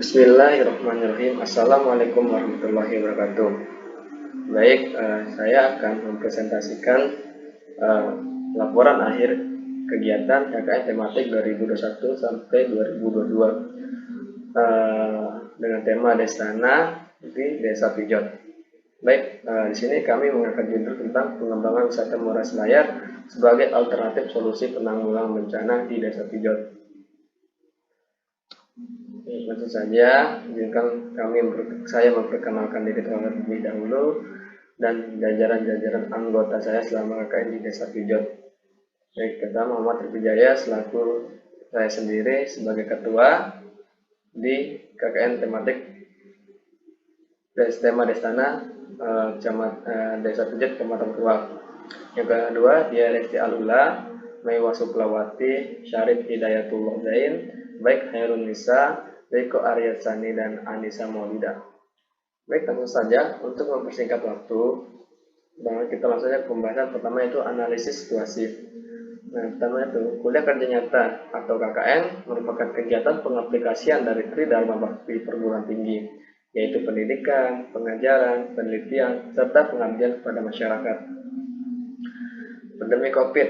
Bismillahirrahmanirrahim. Assalamualaikum warahmatullahi wabarakatuh. Baik, saya akan mempresentasikan laporan akhir kegiatan KKN tematik 2021 sampai 2022 dengan tema Desana di Desa Pijot. Baik, di sini kami mengangkat judul tentang pengembangan wisata Muara Selayar sebagai alternatif solusi penanggulangan bencana di Desa Pijot. Langsung saja, izinkan saya memperkenalkan diri terlebih dahulu dan jajaran-jajaran anggota saya selama KKN di Desa Pijot. Baik, pertama Muhammad Rifki Jaya selaku saya sendiri sebagai ketua di KKN tematik tema Desana Desa Pijot Kecamatan Ruak. Yang kedua dia Lesti Alula, Maiwa Suplawati, Syarif Hidayatullah Zain, baik Hairun Nisa, Riko Aryasani, dan Anissa Maulida. Baik, langsung saja untuk mempersingkat waktu, kita langsung saja pembahasan pertama yaitu analisis situasi. Nah, pertama itu kuliah kerja nyata atau KKN merupakan kegiatan pengaplikasian dari Tridharma Bakti perguruan tinggi, yaitu pendidikan, pengajaran, penelitian, serta pengabdian kepada masyarakat. Pandemi COVID.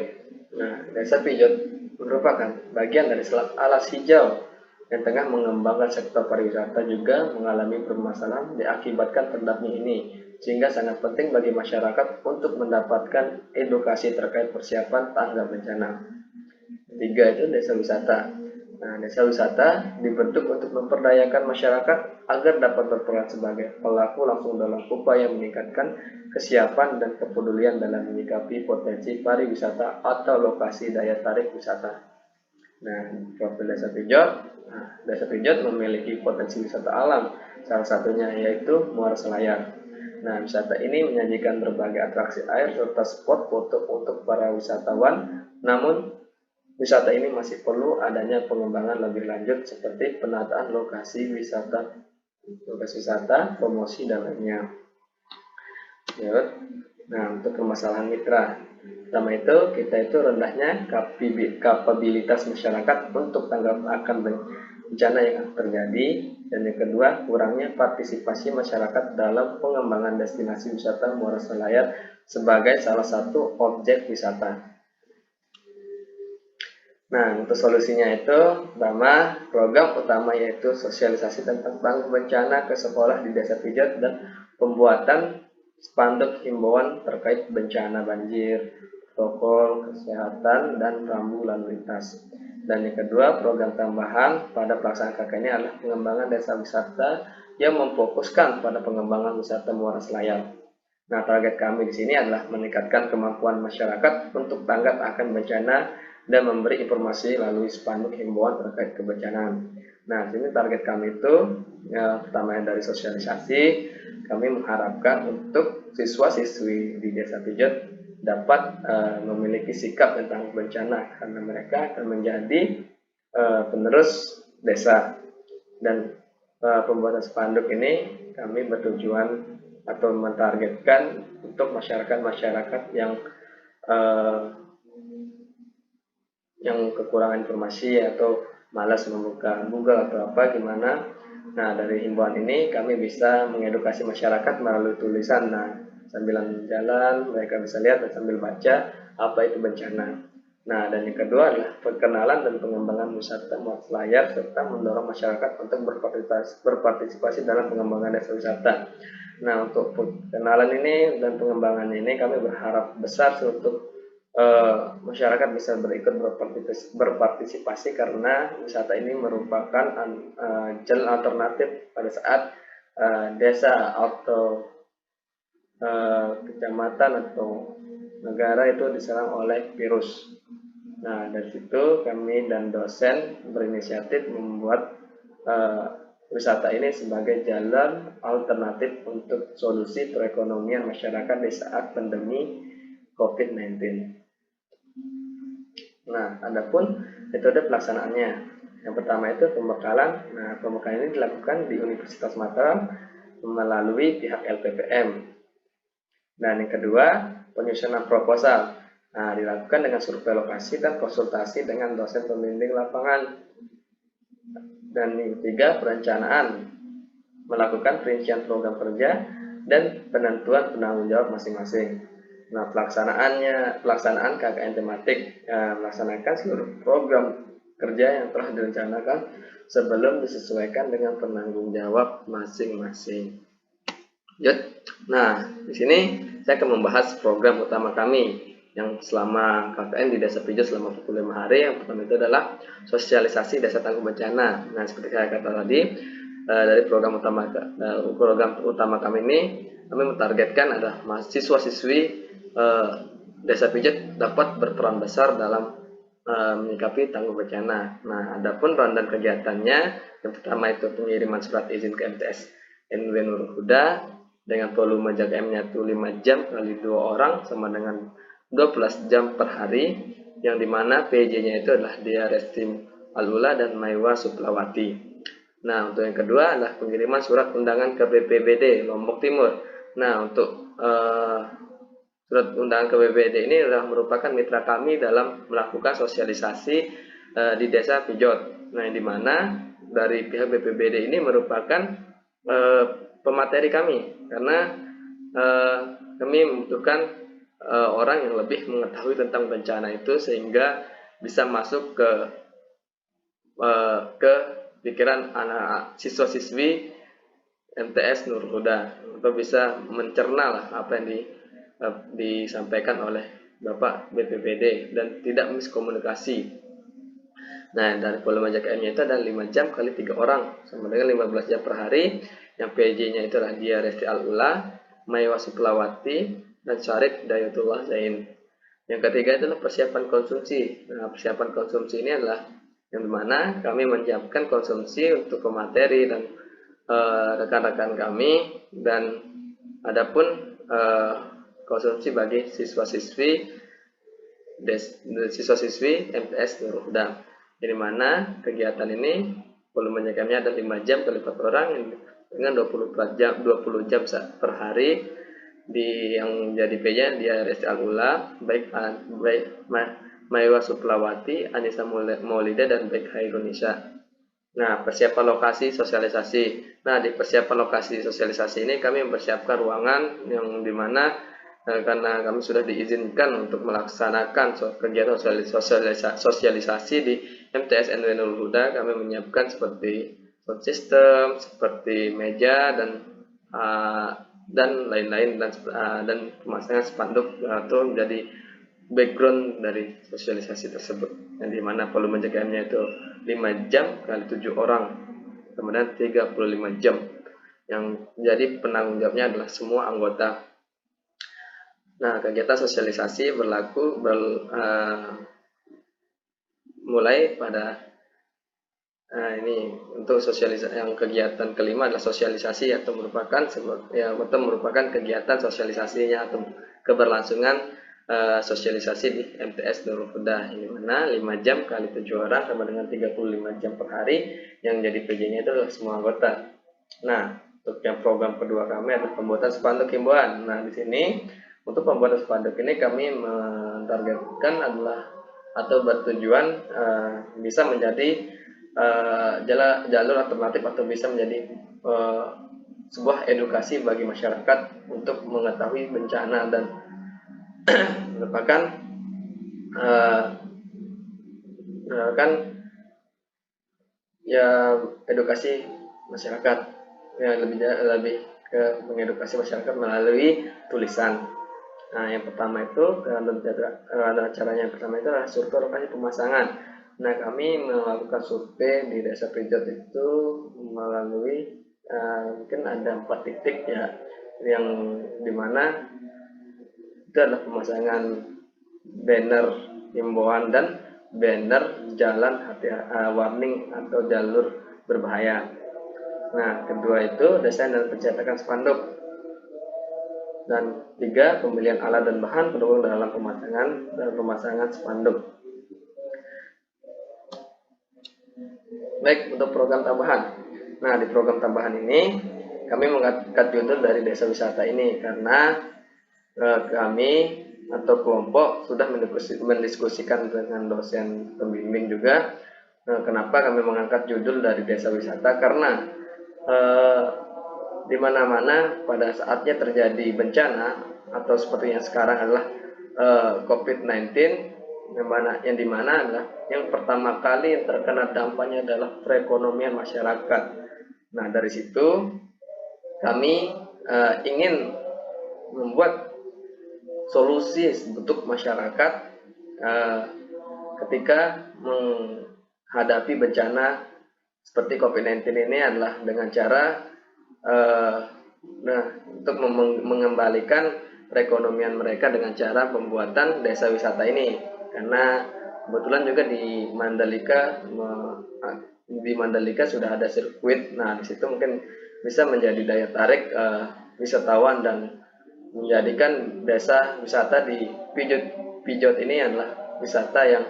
Nah, Desa Pijot merupakan bagian dari selat alas hijau yang tengah mengembangkan sektor pariwisata juga mengalami permasalahan diakibatkan pandemi ini, sehingga sangat penting bagi masyarakat untuk mendapatkan edukasi terkait persiapan tanggap bencana. Tiga itu desa wisata. Nah, desa wisata dibentuk untuk memperdayakan masyarakat agar dapat berperan sebagai pelaku langsung dalam upaya meningkatkan kesiapan dan kepedulian dalam menyikapi potensi pariwisata atau lokasi daya tarik wisata. Nah, profil Desa Pijot. Desa Pijot memiliki potensi wisata alam, salah satunya yaitu Muara Selayar. Nah, wisata ini menyajikan berbagai atraksi air serta spot foto untuk para wisatawan. Namun, wisata ini masih perlu adanya pengembangan lebih lanjut seperti penataan lokasi wisata, promosi dan lainnya. Nah, untuk permasalahan mitra. Pertama itu, kita itu rendahnya kapabilitas masyarakat untuk tanggap akan bencana yang terjadi, dan yang kedua, kurangnya partisipasi masyarakat dalam pengembangan destinasi wisata Muara Selayar sebagai salah satu objek wisata. Nah, untuk solusinya itu, pertama, program utama yaitu sosialisasi tentang tanggap bencana ke sekolah di Desa Pijot dan pembuatan spanduk himbauan terkait bencana banjir, protokol kesehatan, dan rambu lalu lintas. Dan yang kedua, program tambahan pada pelaksanaan KKN ini adalah pengembangan desa wisata yang memfokuskan pada pengembangan wisata Muara Selayar. Nah, target kami di sini adalah meningkatkan kemampuan masyarakat untuk tanggap akan bencana dan memberi informasi melalui spanduk himbauan terkait kebencanaan. Nah, sini target kami itu pertama dari sosialisasi. Kami mengharapkan untuk siswa-siswi di Desa Pijot dapat memiliki sikap tentang bencana karena mereka akan menjadi penerus desa. Dan pembuatan spanduk ini kami bertujuan atau mentargetkan untuk masyarakat yang kekurangan informasi atau malas membuka Google atau apa gimana. Nah, dari himbauan ini kami bisa mengedukasi masyarakat melalui tulisan. Nah, sambil jalan mereka bisa lihat dan sambil baca apa itu bencana. Nah, dan yang kedua adalah perkenalan dan pengembangan wisata Muara Selayar serta mendorong masyarakat untuk berpartisipasi dalam pengembangan desa wisata. Nah, untuk perkenalan ini dan pengembangan ini kami berharap besar untuk masyarakat bisa berpartisipasi karena wisata ini merupakan jalan alternatif pada saat desa atau kecamatan atau negara itu diserang oleh virus. Nah, dari situ kami dan dosen berinisiatif membuat wisata ini sebagai jalan alternatif untuk solusi perekonomian masyarakat di saat pandemi COVID-19. Nah, adapun metode pelaksanaannya. Yang pertama itu pembekalan. Nah, pembekalan ini dilakukan di Universitas Mataram melalui pihak LPPM. Dan yang kedua, penyusunan proposal. Nah, dilakukan dengan survei lokasi dan konsultasi dengan dosen pembimbing lapangan. Dan yang ketiga, perencanaan, melakukan perincian program kerja dan penentuan penanggung jawab masing-masing. Nah, pelaksanaan KKN tematik, melaksanakan seluruh program kerja yang telah direncanakan sebelum disesuaikan dengan penanggung jawab masing-masing. Nah, di sini saya akan membahas program utama kami yang selama KKN di Desa Pijat selama 45 hari. Yang pertama itu adalah sosialisasi desa tangguh bencana. Nah, seperti saya kata tadi, dari program utama kami ini, kami mentargetkan adalah mahasiswa-siswi Desa Pijat dapat berperan besar dalam menyikapi tangguh bencana. Nah, adapun rundown kegiatannya, yang pertama itu pengiriman surat izin ke MTS NW Nurul Huda dengan volume jaga M-nya itu 5 jam kali 2 orang sama dengan 12 jam per hari, yang dimana PJ-nya itu adalah Dia Restim Alula dan Maiwa Suplawati. Nah, untuk yang kedua adalah pengiriman surat undangan ke BPBD Lombok Timur. Nah, untuk surat undangan ke BPBD ini adalah merupakan mitra kami dalam melakukan sosialisasi di Desa Pijot. Nah, yang dimana dari pihak BPBD ini merupakan pemateri kami, karena kami membutuhkan orang yang lebih mengetahui tentang bencana itu sehingga bisa masuk ke pikiran anak siswa-siswi MTS Nurul Huda, atau bisa mencerna lah apa yang disampaikan oleh Bapak BPBD dan tidak miskomunikasi. Nah, dari volume JKM-nya itu ada 5 jam kali 3 orang sama dengan 15 jam per hari, yang PJ-nya itu adalah Dia Resti Al-Ula, Maiwa Suplawati, dan Syarif Dayatullah Zain. Yang ketiga adalah persiapan konsumsi. Nah, persiapan konsumsi ini adalah yang dimana kami menyiapkan konsumsi untuk pemateri dan rekan-rekan kami, dan adapun konsumsi bagi siswa-siswi MTS Nurul Huda. Jadi mana kegiatan ini volume kami ada 5 jam kali 4 orang dengan 20 jam per hari, yang jadi P-nya Dia Resti Al-Ula, baik Maiwa Suplawati, Anissa Maulida, dan baik Hairunisa. Nah, persiapan lokasi sosialisasi. Nah, di persiapan lokasi sosialisasi ini kami mempersiapkan ruangan yang dimana karena kami sudah diizinkan untuk melaksanakan kegiatan sosialisasi di MTS NW Nurul Huda, kami menyiapkan seperti sound system, seperti meja dan lain-lain, dan pemasangan spanduk atau menjadi background dari sosialisasi tersebut, yang dimana volume JKM-nya itu 5 jam kali 7 orang, kemudian 35 jam, yang jadi penanggung jawabnya adalah semua anggota. Nah, kegiatan sosialisasi berlaku mulai pada ini untuk sosialisasi. Yang kegiatan kelima adalah sosialisasi, atau merupakan kegiatan sosialisasinya atau keberlangsungan sosialisasi di MTS Nurul Huda, ini mana 5 jam kali 7 orang sama dengan 35 jam per hari, yang jadi PJ-nya itu adalah semua anggota. Nah, untuk yang program kedua kami adalah pembuatan spanduk himbauan. Nah, di sini untuk pembuatan spanduk ini kami mentargetkan adalah atau bertujuan bisa menjadi jalur alternatif, atau bisa menjadi sebuah edukasi bagi masyarakat untuk mengetahui bencana, dan merupakan ya edukasi masyarakat, ya lebih ke mengedukasi masyarakat melalui tulisan. Nah, yang pertama itu caranya yang pertama itu adalah survei lokasi pemasangan. Nah, kami melakukan survei di Desa Pijat itu melalui mungkin ada 4 titik ya, yang dimana itu adalah pemasangan banner himbauan dan banner jalan warning atau jalur berbahaya. Nah, kedua itu desain dan pencetakan spanduk. Dan 3, pemilihan alat dan bahan pendukung dalam pemasangan spanduk. Baik, untuk program tambahan. Nah, di program tambahan ini kami mengangkat judul dari desa wisata ini karena kami atau kelompok sudah mendiskusikan dengan dosen pembimbing juga Nah, kenapa kami mengangkat judul dari desa wisata? Karena eh, di mana-mana pada saatnya terjadi bencana atau seperti yang sekarang adalah COVID-19, yang dimana adalah yang pertama kali yang terkena dampaknya adalah perekonomian masyarakat. Nah, dari situ kami ingin membuat solusi untuk masyarakat ketika menghadapi bencana seperti COVID-19 ini adalah dengan cara untuk mengembalikan perekonomian mereka dengan cara pembuatan desa wisata ini. Karena kebetulan juga di Mandalika sudah ada sirkuit. Nah, di situ mungkin bisa menjadi daya tarik wisatawan dan menjadikan desa wisata di Pijot ini adalah wisata yang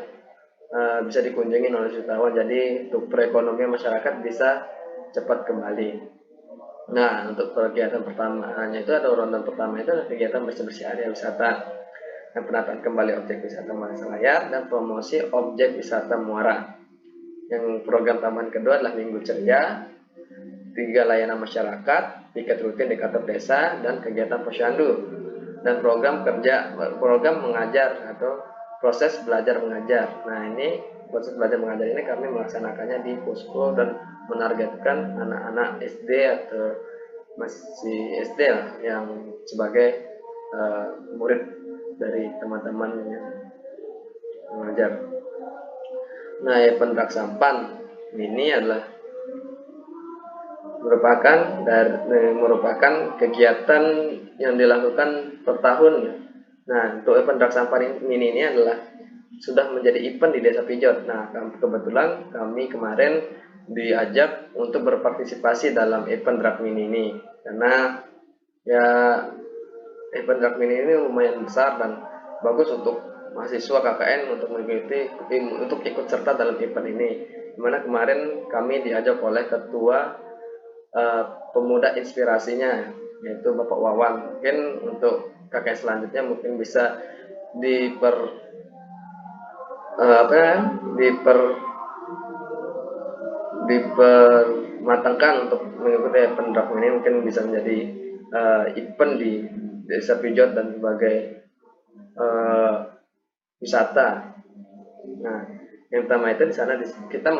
bisa dikunjungi oleh wisatawan. Jadi untuk perekonomian masyarakat bisa cepat kembali. Nah, untuk kegiatan pertamanya itu ada ronde pertama itu adalah kegiatan bersih-bersih area wisata dan penataan kembali objek wisata Muara Selayar dan promosi objek wisata Muara. Yang program tambahan kedua adalah Minggu Ceria, 3 layanan masyarakat, piket rutin di kantor desa, dan kegiatan posyandu. Dan program mengajar atau proses belajar mengajar. Nah, ini proses belajar mengajar ini kami melaksanakannya di posko dan menargetkan anak-anak SD atau masih SD lah yang sebagai murid dari teman-teman yang mengajar. Nah, event Sampan ini adalah merupakan kegiatan yang dilakukan per tahun. Nah, untuk event Sampan ini adalah sudah menjadi event di Desa Pijot. Nah, kebetulan kami kemarin diajak untuk berpartisipasi dalam event Drag Mini ini karena ya event Drag Mini ini lumayan besar dan bagus untuk mahasiswa KKN untuk ikut serta dalam event ini. Dimana kemarin kami diajak oleh ketua pemuda inspirasinya, yaitu Bapak Wawan. Mungkin untuk KKN selanjutnya mungkin bisa dipermatangkan untuk mengikuti event Drag ini. Mungkin bisa menjadi event di Desa Pijot dan sebagai wisata. Nah, yang pertama itu di sana kita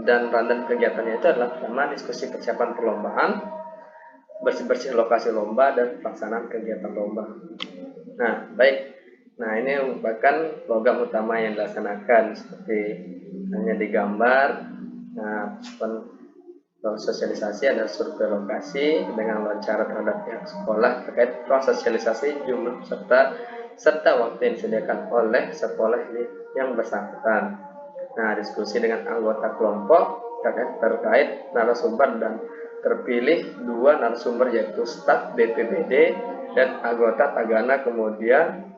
dan rundown kegiatannya itu adalah pertama diskusi persiapan perlombaan, bersih-bersih lokasi lomba, dan pelaksanaan kegiatan lomba. Nah, baik. Nah, ini merupakan program utama yang dilaksanakan seperti hanya digambar. Nah, sosialisasi ada survei lokasi dengan wawancara terhadap pihak sekolah terkait proses sosialisasi jumlah serta waktu yang disediakan oleh sekolah yang bersangkutan. Nah, diskusi dengan anggota kelompok terkait narasumber dan terpilih 2 narasumber yaitu staf BPBD dan anggota Tagana kemudian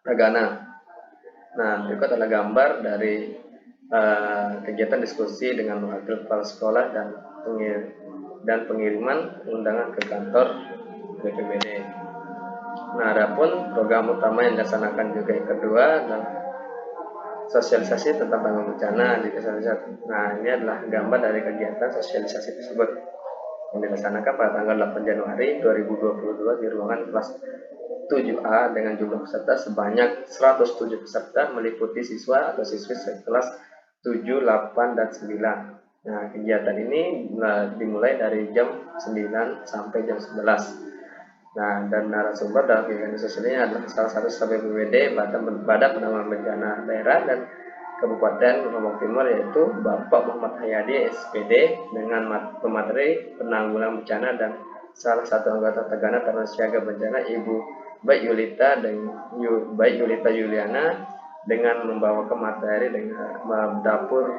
Tagana. Nah, berikut adalah gambar dari kegiatan diskusi dengan wakil kepala sekolah dan pengiriman undangan ke kantor BPBD. Nah, adapun program utama yang dilaksanakan juga yang kedua adalah sosialisasi tentang tanggung bencana di desa-desa. Nah, ini adalah gambar dari kegiatan sosialisasi tersebut yang dilaksanakan pada tanggal 8 Januari 2022 di ruangan kelas 7A dengan jumlah peserta sebanyak 107 peserta meliputi siswa atau siswi sekelas 7, 8, dan 9. Nah, kegiatan ini dimulai dari jam 9 sampai jam 11. Nah, dan narasumber dalam kegiatan sosial ini adalah salah satu staf BPBD Badan Penanggulangan Bencana Daerah dan Kabupaten Lombok Timur yaitu Bapak Muhammad Hayadi SPD dengan pemateri penanggulangan bencana dan salah satu anggota Tagana Taruna Siaga Bencana Ibu Baik Yulita Yuliana dengan membawakan materi dengan dapur.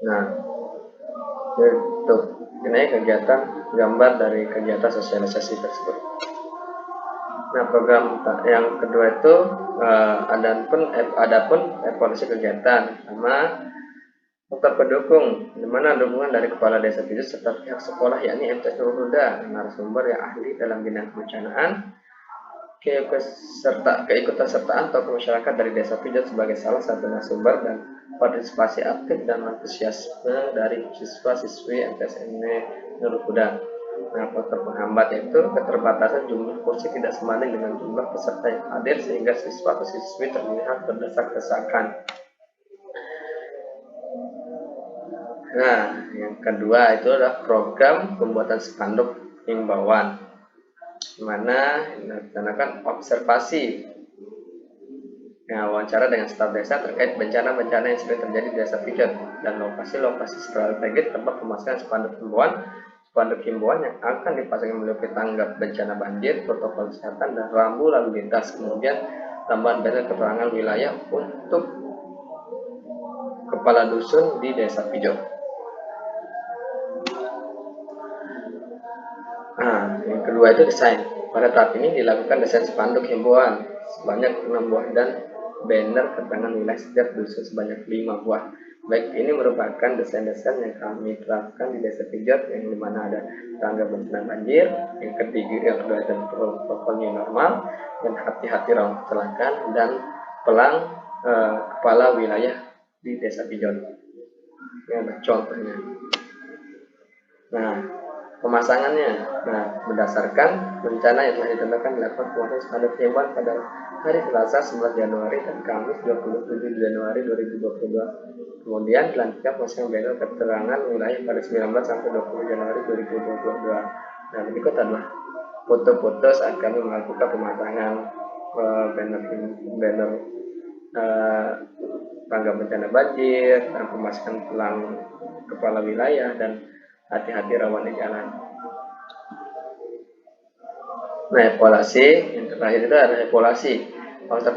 Nah, untuk ini kegiatan gambar dari kegiatan sosialisasi tersebut. Nah, program yang kedua itu adapun evaluasi kegiatan sama faktor pendukung, di mana dukungan dari kepala desa Pijot serta pihak sekolah yakni MTs Nurul Huda, narasumber yang ahli dalam bidang kebencanaan, keikutsertaan tokoh masyarakat dari Desa Pijat sebagai salah satu sumber dan partisipasi aktif dan antusiasme dari siswa-siswi MTSN Nurul Huda. Nah, faktor penghambat yaitu keterbatasan jumlah kursi tidak sebanding dengan jumlah peserta yang hadir sehingga siswa atau siswi terlihat berdesak-desakan. Nah, yang kedua itu adalah program pembuatan spanduk himbauan, di mana dilaksanakan observasi, wawancara dengan staf desa terkait bencana-bencana yang sering terjadi di Desa Pijat dan lokasi-lokasi strategis tempat pemasangan spanduk himbauan yang akan dipasang memiliki tanggap bencana banjir, protokol kesehatan, dan rambu lalu lintas. Kemudian tambahan banner keterangan wilayah untuk kepala dusun di Desa Pijat. Nah, yang kedua itu desain. Pada tahap ini dilakukan desain spanduk himbauan sebanyak 6 buah dan banner keterangan wilayah setiap dusun sebanyak 5 buah. Baik, ini merupakan desain-desain yang kami terapkan di Desa Pijat, yang dimana ada tangga bencana banjir, yang kedua itu protokol new normal, dan hati-hati rawan kecelakaan, dan pelang kepala wilayah di Desa Pijat. Ini ada contohnya. Nah, pemasangannya, berdasarkan rencana yang telah ditentukan dilakukan pemasangan spanduk himbauan pada hari Selasa 11 Januari dan Kamis 27 Januari 2022. Kemudian dilanjutkan pemasangan banner keterangan wilayah pada 19 sampai 20 Januari 2022. Nah, berikut adalah foto-foto saat kami melakukan pemasangan banner tangga bencana banjir, dan pemasangan pelang kepala wilayah, dan hati-hati rawan di jalan. Nah, evaluasi yang terakhir itu adalah evaluasi faktor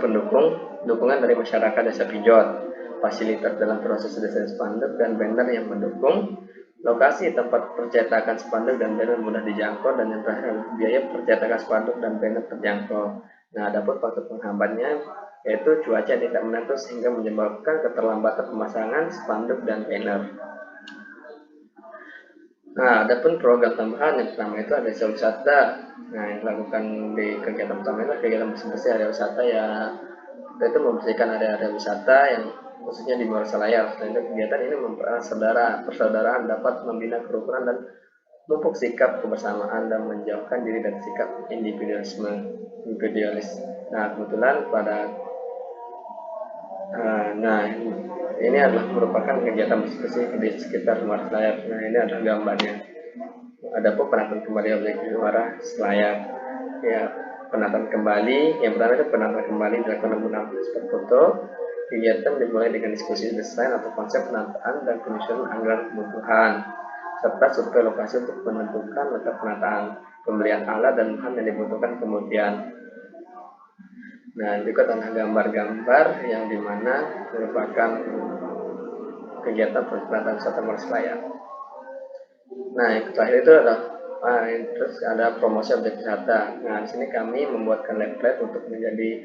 dukungan dari masyarakat Desa Pijat, fasilitas dalam proses desain spanduk dan banner yang mendukung, lokasi tempat percetakan spanduk dan banner mudah dijangkau, dan yang terakhir adalah biaya percetakan spanduk dan banner terjangkau. Nah, adapun faktor penghambatnya yaitu cuaca tidak menentu sehingga menyebabkan keterlambatan pemasangan spanduk dan banner. Nah, adapun program tambahan yang pertama itu ada desa wisata. Nah, yang dilakukan di kegiatan pertama itu kegiatan bersih-bersih area wisata, ya kita itu membersihkan area-area wisata yang khususnya di Muara Selayar. Selain itu, kegiatan ini persaudaraan dapat membina kerukunan dan memupuk sikap kebersamaan dan menjauhkan diri dari sikap individualis. Nah, kebetulan ini adalah merupakan kegiatan bersih di sekitar Muara Selayar. Nah, ini adalah gambarnya. Ada pun penataan kembali objek Muara Selayar. Ya, penataan kembali. Yang pertama itu penataan kembali dilakukan menggunakan spot foto. Kegiatan dimulai dengan diskusi desain atau konsep penataan dan penyusunan anggaran kebutuhan, serta survei lokasi untuk menentukan letak penataan, pembelian alat dan bahan yang dibutuhkan kemudian. Nah, juga adalah gambar-gambar yang dimana merupakan kegiatan penataan wisata Muara Selayar. Nah, yang terakhir itu adalah terus ada promosi objek wisata. Nah, di sini kami membuatkan leaflet untuk menjadi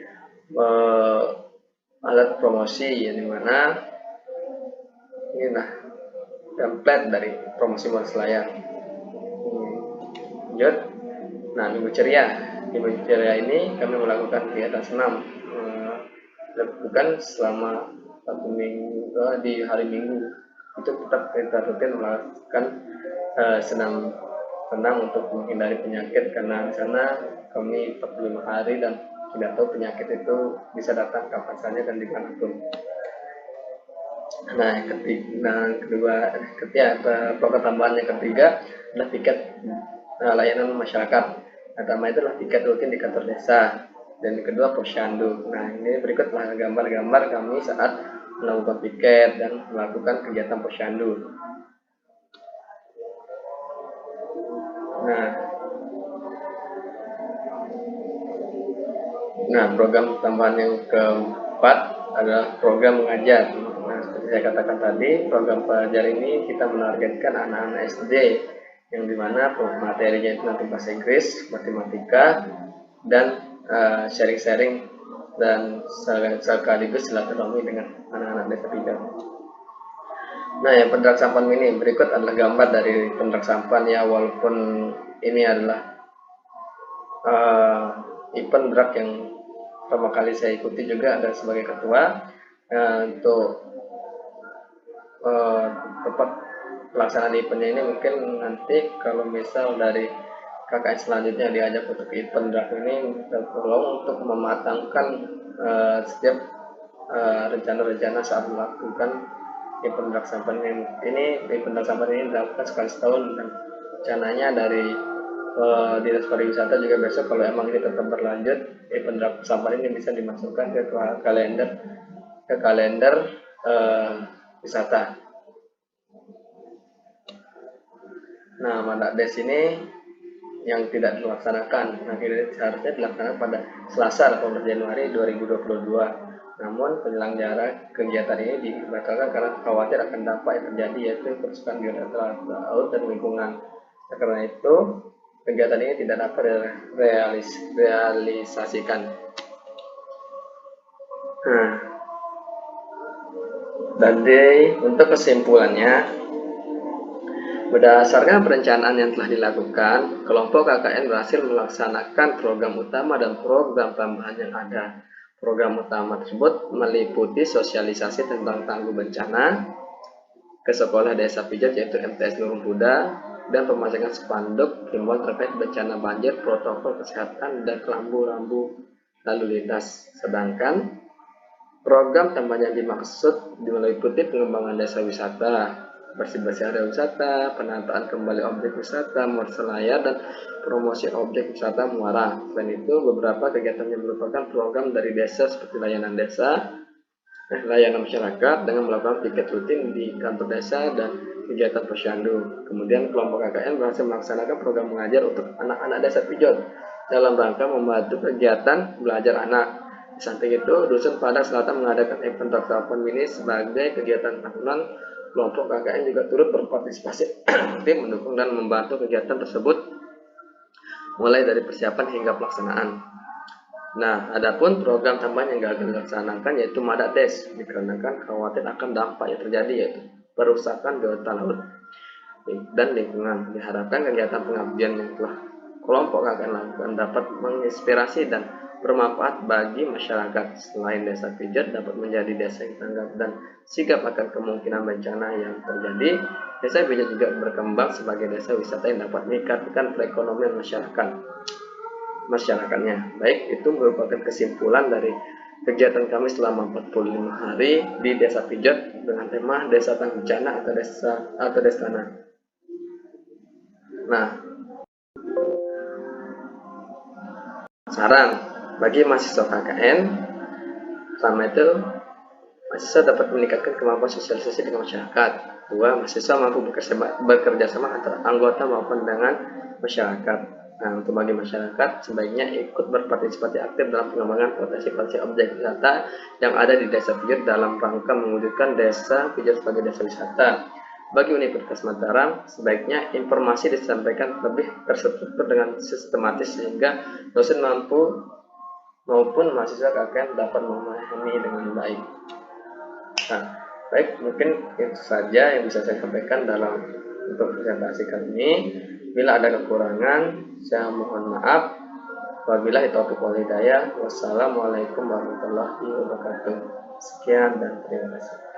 alat promosi, yang dimana ini template dari promosi Muara Selayar. Nah, Minggu Ceria. Di Minggu Ceria ini kami melakukan kegiatan senam, dilakukan selama 1 minggu di hari Minggu. Itu kita rutin melakukan senam untuk menghindari penyakit, karena di sana kami 45 hari dan tidak tahu penyakit itu bisa datang kapan saja dan dimanapun. Nah, program tambahan yang ketiga adalah tiket layanan masyarakat. Pertama itu adalah tiket rutin di kantor desa, dan yang kedua posyandu. Nah, ini berikutlah gambar-gambar kami saat melakukan piket dan melakukan kegiatan posyandu. Nah, program tambahan yang keempat adalah program mengajar. Nah, seperti saya katakan tadi, program pelajar ini kita menargetkan anak-anak SD, yang dimana materinya itu nanti bahasa Inggris, matematika, dan sharing-sharing dan sekaligus silaturahmi dengan anak-anak Desa Pijat. Nah, yang penderak sampan ini berikut adalah gambar dari penderak sampan, ya, walaupun ini adalah event drag yang pertama kali saya ikuti juga ada sebagai ketua. Untuk tempat pelaksanaan eventnya ini mungkin nanti kalau misal dari KKN selanjutnya diajak untuk event drag ini, kita tolong untuk mematangkan setiap rencana-rencana saat melakukan event drag sampan ini. Event drag sampan ini dilakukan sekali setahun, dan rencananya dari Dinas Pariwisata juga besok kalau emang ini tetap berlanjut, event drag sampan ini bisa dimasukkan ke kalender wisata. Nah, Madakdes ini yang tidak dilaksanakan, seharusnya dilaksanakan pada Selasa 18 Januari 2022. Namun penyelenggara kegiatan ini dibatalkan karena khawatir akan dampak yang terjadi, yaitu kerusakan biota laut dan lingkungan. Karena itu kegiatan ini tidak dapat realisasikan. Dan untuk kesimpulannya, berdasarkan perencanaan yang telah dilakukan, kelompok KKN berhasil melaksanakan program utama dan program tambahan yang ada. Program utama tersebut meliputi sosialisasi tentang tangguh bencana ke sekolah desa pijat, yaitu MTS Nurul Huda, dan pemasangan spanduk himbauan terkait bencana banjir, protokol kesehatan, dan rambu-rambu lalu lintas. Sedangkan program tambahan yang dimaksud meliputi pengembangan desa wisata, bersih-bersih area wisata, penataan kembali objek wisata, Merselayar, dan promosi objek wisata muara. Selain itu, beberapa kegiatan yang merupakan program dari desa seperti layanan masyarakat dengan melakukan piket rutin di kantor desa dan kegiatan posyandu. Kemudian kelompok KKN berhasil melaksanakan program mengajar untuk anak-anak desa Pijot dalam rangka membantu kegiatan belajar anak. Di samping itu, Dusun Padang Selatan mengadakan event Drag Mini sebagai kegiatan tahunan. Kelompok KKN juga turut berpartisipasi aktif mendukung dan membantu kegiatan tersebut mulai dari persiapan hingga pelaksanaan. Nah, adapun program tambahan yang gagal dilaksanakan yaitu Madakdes, dikarenakan khawatir akan dampak yang terjadi, yaitu perusakan biota laut dan lingkungan. Diharapkan kegiatan pengabdian yang telah kelompok KKN lakukan dapat menginspirasi dan bermanfaat bagi masyarakat. Selain desa pijat dapat menjadi desa yang tanggap dan sigap akan kemungkinan bencana yang terjadi, desa pijat juga berkembang sebagai desa wisata yang dapat meningkatkan perekonomian masyarakatnya. Baik, itu merupakan kesimpulan dari kegiatan kami selama 45 hari di Desa Pijat dengan tema Desa Tangguh Bencana atau Destana. Nah, saran bagi mahasiswa KKN, pertama itu mahasiswa dapat meningkatkan kemampuan sosialisasi dengan masyarakat. Dua, mahasiswa mampu bekerja sama antara anggota maupun dengan masyarakat. Nah, untuk bagi masyarakat, sebaiknya ikut berpartisipasi aktif dalam pengembangan potensi objek wisata yang ada di Desa Pijat dalam rangka mewujudkan Desa Pijat sebagai desa wisata. Bagi Universitas Mataram, sebaiknya informasi disampaikan lebih terstruktur dengan sistematis sehingga dosen maupun mahasiswa KKN dapat memahami dengan baik. Nah, baik, mungkin itu saja yang bisa saya sampaikan dalam untuk presentasi kali ini. Bila ada kekurangan, saya mohon maaf. Wabillahi taufiq wal hidayah. Wassalamualaikum warahmatullahi wabarakatuh. Sekian dan terima kasih.